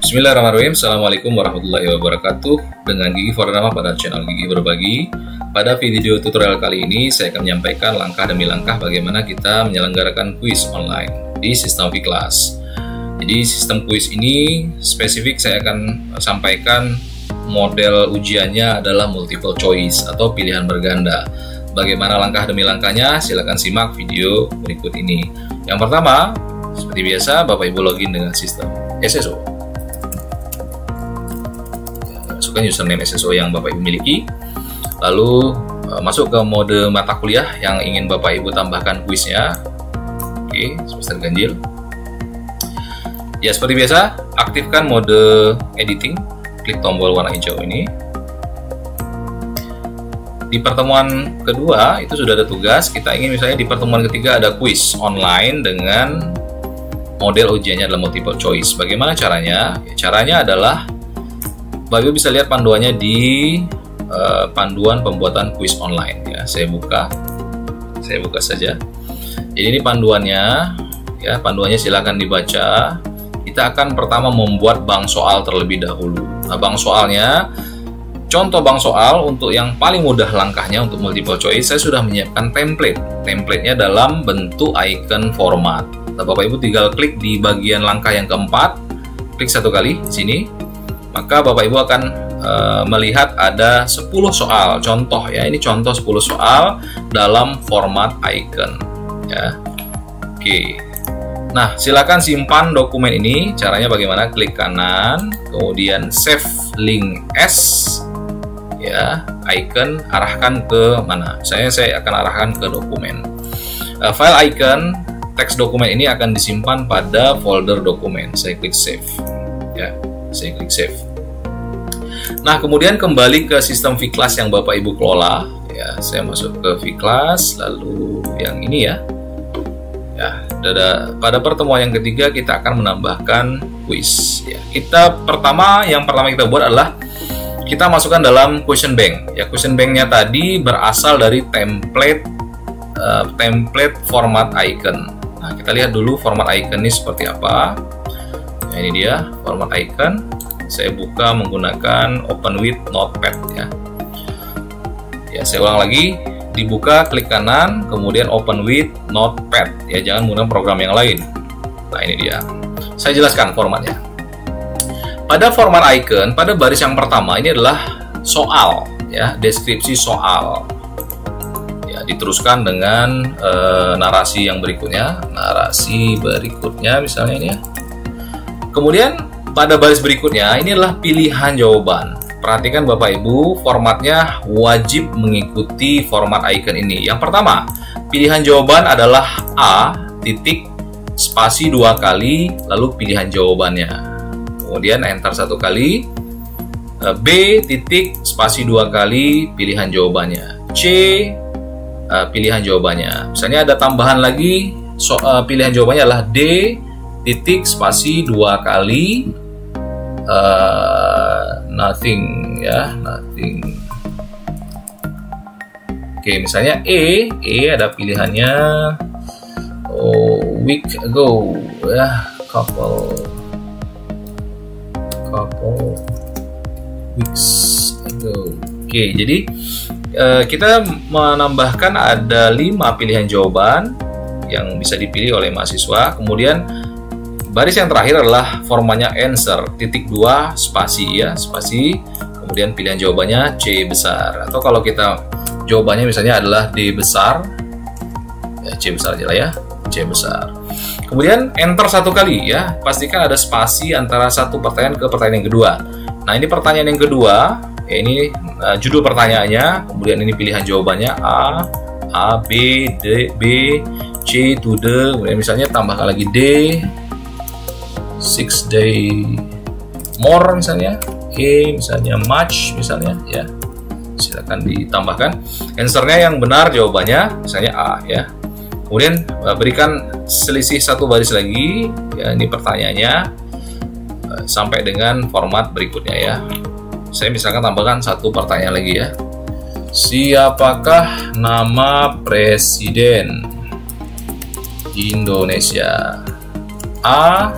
Bismillahirrahmanirrahim. Assalamualaikum warahmatullahi wabarakatuh. Dengan Gigi Fordama pada channel Gigi Berbagi. Pada video tutorial kali ini saya akan menyampaikan langkah demi langkah bagaimana kita menyelenggarakan kuis online di sistem V-Class. Jadi sistem kuis ini spesifik saya akan sampaikan model ujiannya adalah multiple choice atau pilihan berganda. Bagaimana langkah demi langkahnya? Silahkan simak video berikut ini. Yang pertama, seperti biasa Bapak Ibu login dengan sistem SSO. Masukkan username SSO yang Bapak Ibu miliki. Lalu masuk ke mode mata kuliah yang ingin Bapak Ibu tambahkan kuisnya. Oke, semester ganjil. Ya, seperti biasa, aktifkan mode editing. Klik tombol warna hijau ini. Di pertemuan kedua itu sudah ada tugas. Kita ingin misalnya di pertemuan ketiga ada kuis online dengan model ujiannya adalah multiple choice. Bagaimana caranya? Ya, caranya adalah Bapak Ibu bisa lihat panduannya di panduan pembuatan kuis online. Ya, saya buka saja. Jadi ini panduannya. Ya, panduannya silakan dibaca. Kita akan pertama membuat bank soal terlebih dahulu. Nah, bank soalnya, contoh bank soal untuk yang paling mudah langkahnya untuk multiple choice, saya sudah menyiapkan template. Templatenya dalam bentuk icon format. Nah, Bapak Ibu tinggal klik di bagian langkah yang keempat, klik satu kali di sini, maka Bapak Ibu akan melihat ada 10 soal. Contoh ya, ini contoh 10 soal dalam format icon. Ya, oke. Nah, silakan simpan dokumen ini. Caranya bagaimana? Klik kanan, kemudian save link as, ya, icon, arahkan ke mana? Saya akan arahkan ke dokumen. File icon teks dokumen ini akan disimpan pada folder dokumen. Saya klik save, ya, saya klik save. Nah, kemudian kembali ke sistem V-Class yang Bapak Ibu kelola. Ya, saya masuk ke V-Class, lalu yang ini ya. Ya, pada pertemuan yang ketiga kita akan menambahkan kuis. Ya, yang pertama kita buat adalah kita masukkan dalam question bank. Ya, question banknya tadi berasal dari template format icon. Nah, kita lihat dulu format icon ini seperti apa. Nah, ini dia format icon. Saya buka menggunakan Open with Notepad ya. Ya, saya ulang lagi. Dibuka, klik kanan, kemudian Open with Notepad. Ya, jangan menggunakan program yang lain. Nah, ini dia. Saya jelaskan formatnya. Pada format icon, pada baris yang pertama ini adalah soal, ya, deskripsi soal. Ya, diteruskan dengan narasi yang berikutnya. Narasi berikutnya misalnya ini ya. Kemudian pada baris berikutnya ini adalah pilihan jawaban. Perhatikan Bapak Ibu, formatnya wajib mengikuti format icon ini. Yang pertama, pilihan jawaban adalah A titik spasi 2 kali, lalu pilihan jawabannya. Kemudian enter 1 kali. B titik spasi 2 kali, pilihan jawabannya. C pilihan jawabannya. Misalnya ada tambahan lagi, pilihan jawabannya adalah D titik spasi 2 kali. Nothing ya, nothing. Oke, misalnya E ada pilihannya week ago ya, couple weeks ago. Oke, jadi kita menambahkan ada 5 pilihan jawaban yang bisa dipilih oleh mahasiswa. Kemudian baris yang terakhir adalah formatnya answer, titik 2 spasi ya, spasi, kemudian pilihan jawabannya C besar. Atau kalau kita jawabannya misalnya adalah D besar, ya C besar aja lah ya, C besar. Kemudian enter 1 kali ya, pastikan ada spasi antara satu pertanyaan ke pertanyaan yang kedua. Nah, ini pertanyaan yang kedua, ya, ini judul pertanyaannya, kemudian ini pilihan jawabannya A, B, D, B, C to D, kemudian misalnya tambahkan lagi D, 6 day more misalnya, misalnya much misalnya ya, silakan ditambahkan answernya yang benar, jawabannya misalnya A ya. Kemudian berikan selisih 1 baris lagi ya, ini pertanyaannya sampai dengan format berikutnya ya. Saya misalkan tambahkan 1 pertanyaan lagi ya. Siapakah nama Presiden Indonesia? A.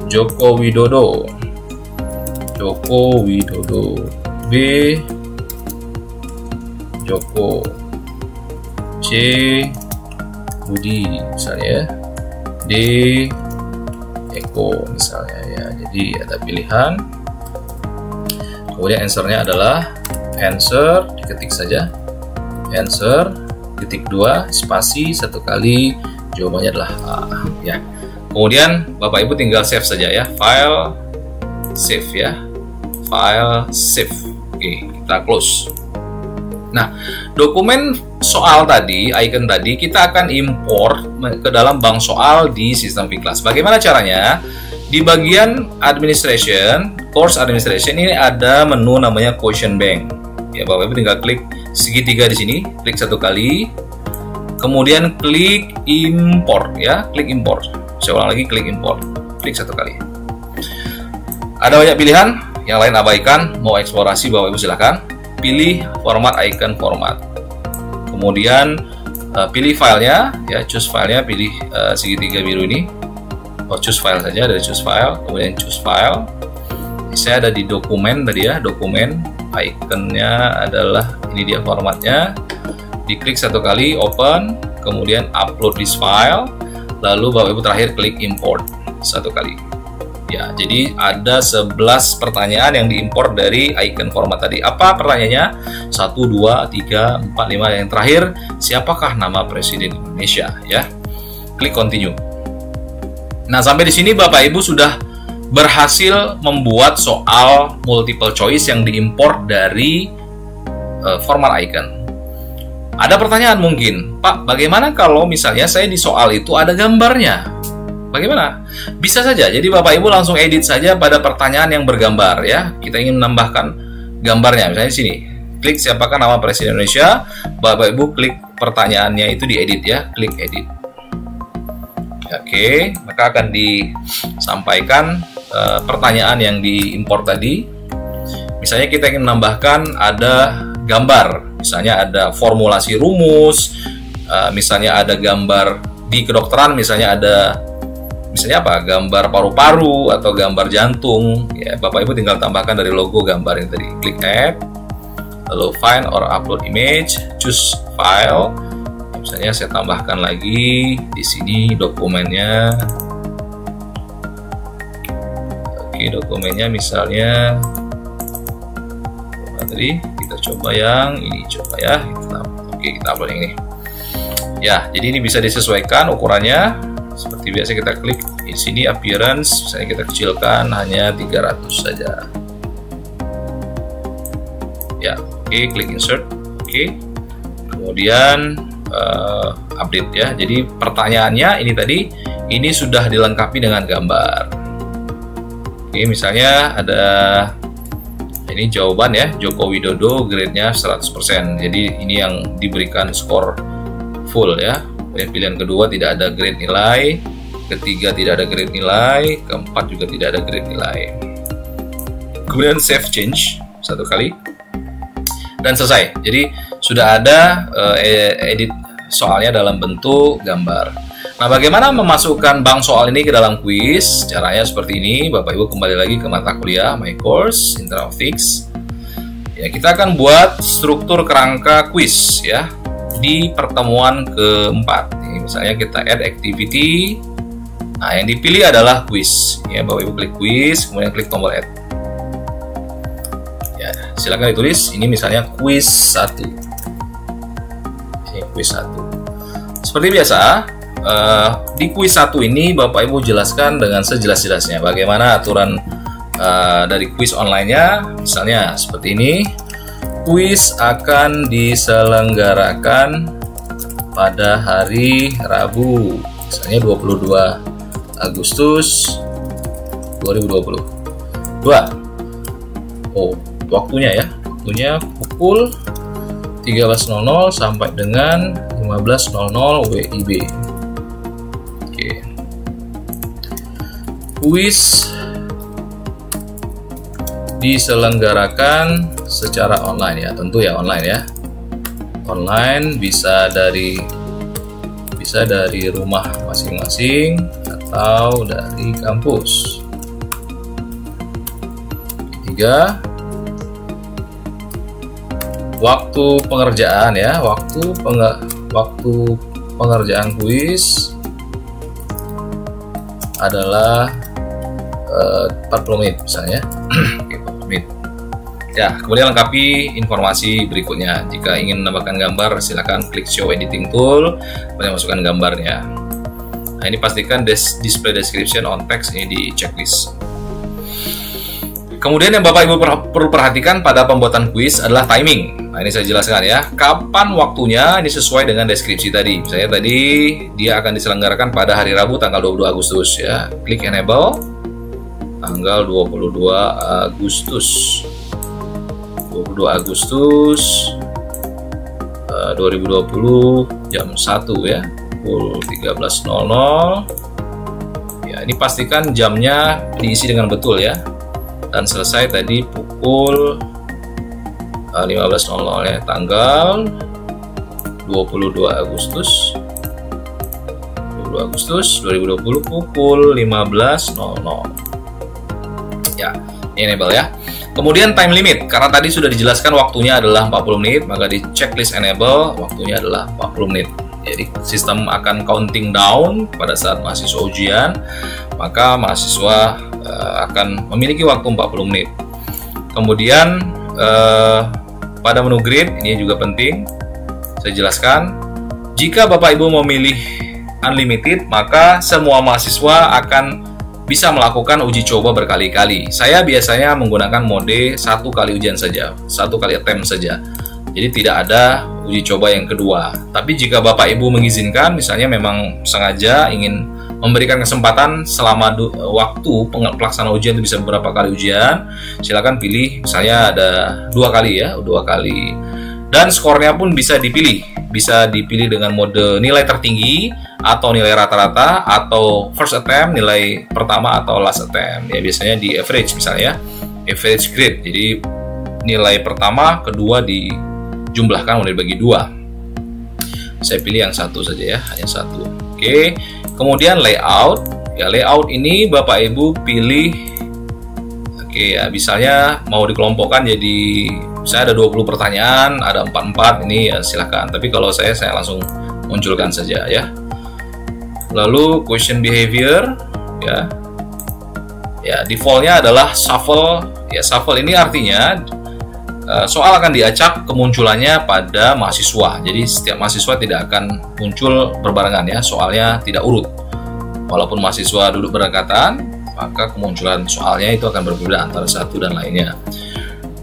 Joko Widodo. Joko Widodo. B. Joko. C. Budi misalnya ya. D. Eko misalnya ya. Jadi ada pilihan. Kemudian answernya adalah answer, diketik saja answer titik 2 spasi 1 kali, jawabannya adalah A ya. Kemudian Bapak Ibu tinggal save saja ya, file save ya, file save. Oke, kita close. Nah, dokumen soal tadi, icon tadi kita akan import ke dalam bank soal di sistem Vclass. Bagaimana caranya? Di bagian administration, course administration ini ada menu namanya question bank. Ya, Bapak Ibu tinggal klik segitiga di sini, klik 1 kali. Kemudian klik import ya, klik import. Saya ulang lagi, klik import. Klik 1 kali. Ada banyak pilihan, yang lain abaikan. Mau eksplorasi Bapak Ibu silahkan. Pilih format icon format. Kemudian pilih filenya ya, choose filenya, pilih segitiga biru ini. Choose file saja, dari choose file, kemudian choose file. Saya ada di dokumen tadi ya, dokumen, iconnya adalah ini dia formatnya. Diklik 1 kali, open, kemudian upload this file, lalu Bapak Ibu terakhir klik import 1 kali. Ya, jadi ada 11 pertanyaan yang diimport dari icon format tadi. Apa pertanyaannya? 1, 2, 3, 4, 5, yang terakhir, siapakah nama Presiden Indonesia ya? Klik continue. Nah, sampai di sini Bapak Ibu sudah berhasil membuat soal multiple choice yang diimport dari format icon. Ada pertanyaan mungkin, Pak, bagaimana kalau misalnya saya di soal itu ada gambarnya? Bagaimana? Bisa saja, jadi Bapak Ibu langsung edit saja pada pertanyaan yang bergambar ya. Kita ingin menambahkan gambarnya, misalnya di sini. Klik siapakah nama Presiden Indonesia, Bapak Ibu klik pertanyaannya itu diedit ya, klik edit. Oke, maka akan disampaikan pertanyaan yang diimport tadi. Misalnya kita ingin menambahkan ada gambar, misalnya ada formulasi rumus, misalnya ada gambar di kedokteran, misalnya ada apa, gambar paru-paru atau gambar jantung. Ya, Bapak Ibu tinggal tambahkan dari logo gambar yang tadi. Klik add, lalu find or upload image, choose file. Misalnya saya tambahkan lagi di sini dokumennya. Oke, dokumennya misalnya tadi kita coba yang ini, coba ya. Oke, kita upload yang ini. Ya, jadi ini bisa disesuaikan ukurannya. Seperti biasa kita klik di sini appearance, misalnya kita kecilkan hanya 300 saja. Ya, oke, klik insert. Oke. Kemudian update ya. Jadi pertanyaannya ini tadi, ini sudah dilengkapi dengan gambar. Oke, misalnya ada ini jawaban ya, Joko Widodo grade-nya 100%. Jadi ini yang diberikan skor full ya. Pilihan kedua tidak ada grade nilai, ketiga tidak ada grade nilai, keempat juga tidak ada grade nilai. Kemudian save change 1 kali dan selesai. Jadi sudah ada edit soalnya dalam bentuk gambar. Nah, bagaimana memasukkan bank soal ini ke dalam kuis? Caranya seperti ini. Bapak Ibu kembali lagi ke mata kuliah My Course Interautics. Ya, kita akan buat struktur kerangka kuis ya di pertemuan keempat. Ini misalnya kita add activity. Nah, yang dipilih adalah kuis. Ya, Bapak Ibu klik kuis, kemudian klik tombol add. Ya, silakan ditulis. Ini misalnya kuis 1. Ini kuis 1. Seperti biasa, di kuis 1 ini Bapak Ibu jelaskan dengan sejelas-jelasnya bagaimana aturan dari kuis online-nya. Misalnya seperti ini. Kuis akan diselenggarakan pada hari Rabu, misalnya 22 Agustus 2020. 2. Oh, waktunya ya. Waktunya pukul 13.00 sampai dengan 15.00 WIB. Oke. Kuis diselenggarakan secara online ya, tentu ya online ya. Online bisa dari rumah masing-masing atau dari kampus. ketiga, waktu pengerjaan ya, waktu pengerjaan kuis adalah 40 menit misalnya. Oke, 40 menit. Ya, kemudian lengkapi informasi berikutnya. Jika ingin menambahkan gambar, silakan klik Show Editing Tool, kemudian masukkan gambarnya. Nah, ini pastikan display description on text ini di checklist. Kemudian yang Bapak Ibu perlu perhatikan pada pembuatan kuis adalah timing. Nah, ini saya jelaskan ya. Kapan waktunya, ini sesuai dengan deskripsi tadi. Misalnya tadi dia akan diselenggarakan pada hari Rabu tanggal 22 Agustus ya. Klik Enable tanggal 22 Agustus. 22 Agustus 2020 jam 1 ya, pukul 13.00. Ya, ini pastikan jamnya diisi dengan betul ya. Dan selesai tadi pukul 15.00 ya, tanggal 22 Agustus 2020 pukul 15.00 ya, ini enable ya. Kemudian time limit, karena tadi sudah dijelaskan waktunya adalah 40 menit, maka di checklist enable waktunya adalah 40 menit. Jadi sistem akan counting down pada saat mahasiswa ujian, maka mahasiswa akan memiliki waktu 40 menit. Kemudian pada menu grid, ini juga penting saya jelaskan, jika Bapak Ibu memilih unlimited, maka semua mahasiswa akan bisa melakukan uji coba berkali-kali. Saya biasanya menggunakan mode 1 kali ujian saja, 1 kali attempt saja. Jadi tidak ada uji coba yang kedua. Tapi jika Bapak Ibu mengizinkan, misalnya memang sengaja ingin memberikan kesempatan selama waktu pelaksanaan ujian itu bisa beberapa kali ujian, silakan pilih misalnya ada 2 kali ya, 2 kali. Dan skornya pun bisa dipilih dengan mode nilai tertinggi atau nilai rata-rata atau first attempt, nilai pertama atau last attempt. Ya, biasanya di average misalnya, average grade. Jadi nilai pertama, kedua dijumlahkan kemudian dibagi 2. Saya pilih yang 1 saja ya, hanya 1. Oke. Kemudian layout. Ya, layout ini Bapak Ibu pilih. Oke ya, misalnya mau dikelompokkan jadi saya ada 20 pertanyaan, ada 44 ini ya silahkan. Tapi kalau saya langsung munculkan saja ya. Lalu question behavior ya. Ya, defaultnya adalah shuffle. Ya, shuffle ini artinya soal akan diacak kemunculannya pada mahasiswa. Jadi setiap mahasiswa tidak akan muncul berbarengan ya, soalnya tidak urut. Walaupun mahasiswa duduk berdekatan, maka kemunculan soalnya itu akan berbeda antara satu dan lainnya.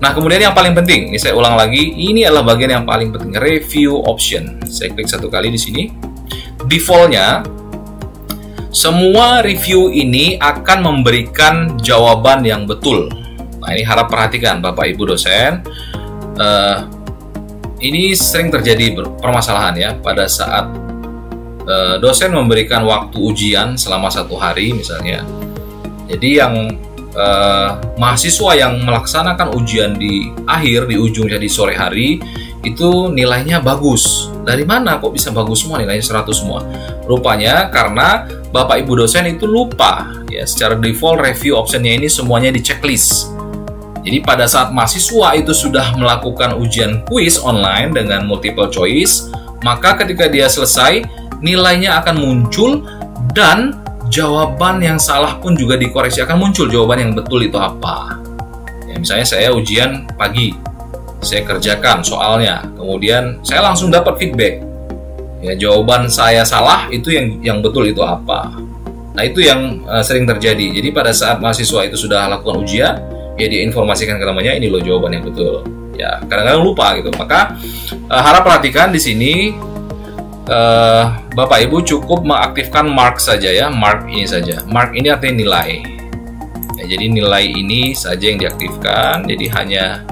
Nah, kemudian yang paling penting, ini saya ulang lagi, ini adalah bagian yang paling penting, review option. Saya klik 1 kali di sini. Defaultnya, semua review ini akan memberikan jawaban yang betul. Nah, ini harap perhatikan Bapak Ibu dosen. Ini sering terjadi permasalahan ya pada saat dosen memberikan waktu ujian selama 1 hari misalnya. Jadi yang mahasiswa yang melaksanakan ujian di ujungnya di sore hari itu nilainya bagus. Dari mana kok bisa bagus semua, nilainya 100 semua? Rupanya karena Bapak Ibu dosen itu lupa ya, secara default review optionnya ini semuanya di checklist. Jadi pada saat mahasiswa itu sudah melakukan ujian kuis online dengan multiple choice, maka ketika dia selesai nilainya akan muncul dan jawaban yang salah pun juga dikoreksi, akan muncul jawaban yang betul itu apa. Ya, misalnya saya ujian pagi, saya kerjakan soalnya, kemudian saya langsung dapat feedback. Ya, jawaban saya salah itu yang betul itu apa. Nah, itu yang sering terjadi. Jadi pada saat mahasiswa itu sudah lakukan ujian, ya dia informasikan ke temannya, ini loh jawaban yang betul. Ya, kadang-kadang lupa gitu. Maka harap perhatikan di sini. Bapak Ibu cukup mengaktifkan mark saja ya, mark ini saja. Mark ini artinya nilai ya, jadi nilai ini saja yang diaktifkan. Jadi hanya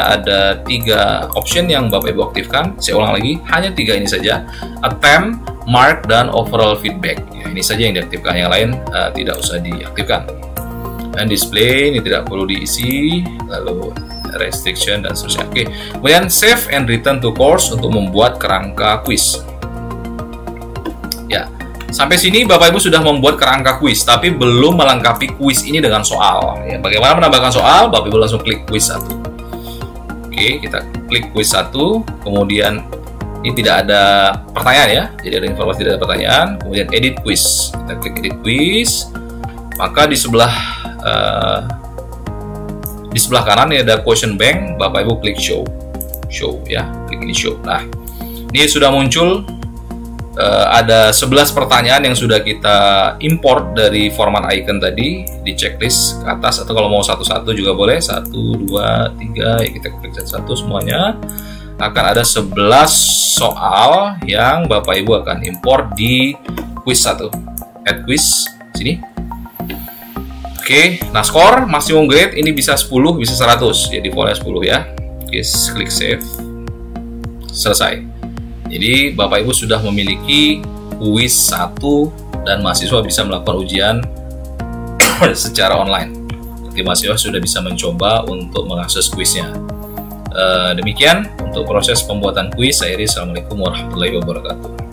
ada 3 option yang Bapak Ibu aktifkan. Saya ulang lagi, hanya 3 ini saja: attempt, mark, dan overall feedback ya, ini saja yang diaktifkan, yang lain tidak usah diaktifkan. Dan display ini tidak perlu diisi, lalu restriction dan seterusnya. Oke. Kemudian save and return to course untuk membuat kerangka quiz. Ya, Sampai sini Bapak Ibu sudah membuat kerangka kuis, tapi belum melengkapi kuis ini dengan soal. Ya, bagaimana menambahkan soal? Bapak Ibu langsung klik kuis 1. Oke, kita klik kuis 1, kemudian ini tidak ada pertanyaan ya, jadi ada informasi tidak ada pertanyaan. Kemudian edit quiz, kita klik edit quiz. Maka di sebelah kanan ini ada question bank, Bapak Ibu klik show ya, klik ini show. Nah, ini sudah muncul ada 11 pertanyaan yang sudah kita import dari format icon tadi di checklist ke atas, atau kalau mau satu-satu juga boleh, 1, 2, 3 ya, kita klik satu semuanya. Akan ada 11 soal yang Bapak Ibu akan import di quiz 1. Add quiz sini. Oke, nah skor maksimum grade ini bisa 10, bisa 100, ya defaultnya 10 ya. Oke, klik save. Selesai. Jadi Bapak Ibu sudah memiliki kuis 1 dan mahasiswa bisa melakukan ujian secara online. Jadi mahasiswa sudah bisa mencoba untuk mengakses kuisnya. Demikian untuk proses pembuatan kuis. Saya Iri, Assalamualaikum warahmatullahi wabarakatuh.